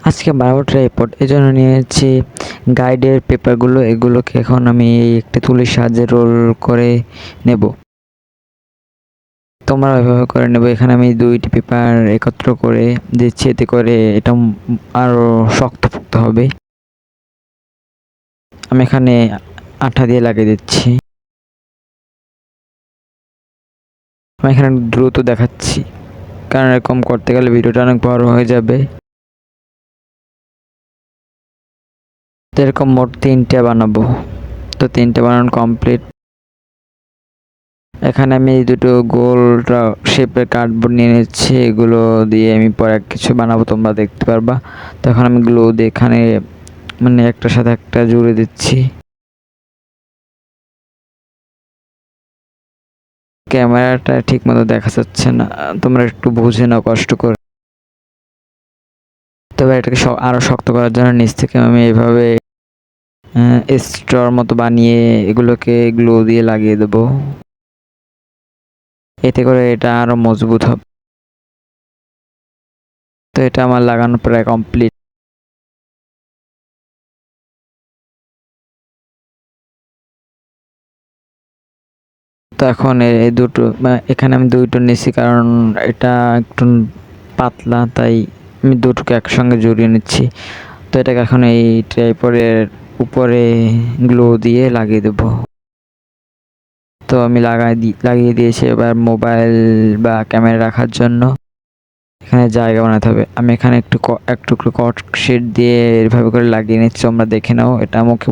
আজকে বানাবো ট্রাইপড, এজন্য নিয়েছি গাইডের পেপারগুলো। এগুলোকে এখন আমি একটা তুলির সাহায্যে রোল করে নেব। তোমরা এভাবে করে নেব। এখানে আমি 2টি পেপার একত্র করে দিচ্ছি, এতে করে এটা আরো শক্তপোক্ত হবে। আমি এখানে আঠা দিয়ে লাগিয়ে দিচ্ছি। আমি এখানে দ্রুত দেখাচ্ছি, কারণ এরকম করতে গেলে ভিডিওটা অনেক বড় হয়ে যাবে। তো এরকম মোট 3টে বানাবো। তো 3টে বানানো কমপ্লিট। এখানে আমি দুটো গোল শেপের কার্ডবোর্ড নিয়ে নিচ্ছি। এগুলো দিয়ে আমি পরে কিছু বানাবো, তোমরা দেখতে পারবা। তো এখন আমি গ্লু দিয়ে এখানে মানে একটার সাথে একটা জুড়ে দিচ্ছি। ক্যামেরাটা ঠিক মতো দেখা যাচ্ছে না, তোমরা একটু বুঝে নাও কষ্ট করে। তবে এটাকে আরো শক্ত করার জন্য নিচ থেকে আমি এভাবে স্ট্রর মতো বানিয়ে এগুলোকে গ্লু দিয়ে লাগিয়ে দেবো। এতে করে এটা আরো মজবুত হবে। তো এটা আমার লাগানো প্রায় কমপ্লিট। তো এখন এই দুটো এখানে আমি দুটো নিচ্ছি, কারণ এটা একটু পাতলা, তাই আমি দুটোকে একসঙ্গে জড়িয়ে নিচ্ছি। তো এটাকে এখন এই ট্রাইপডের উপরে গ্লু দিয়ে লাগিয়ে দেব। তো আমি লাগিয়ে দিয়েছি। এবার মোবাইল বা ক্যামেরা রাখার জন্য এখানে জায়গা বানাতে হবে। আমি এখানে একটু কট শিট দিয়ে এভাবে করে লাগিয়ে নিচ্ছি, তোমরা দেখে নাও। এটা আমাকে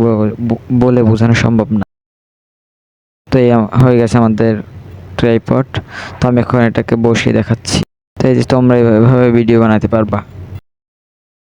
বলে বোঝানো সম্ভব না। তো এই হয়ে গেছে আমাদের ট্রাইপড। তো আমি এখন এটাকে বসিয়ে দেখাচ্ছি। তো এই যে তোমরা এভাবে ভিডিও বানাতে পারবা।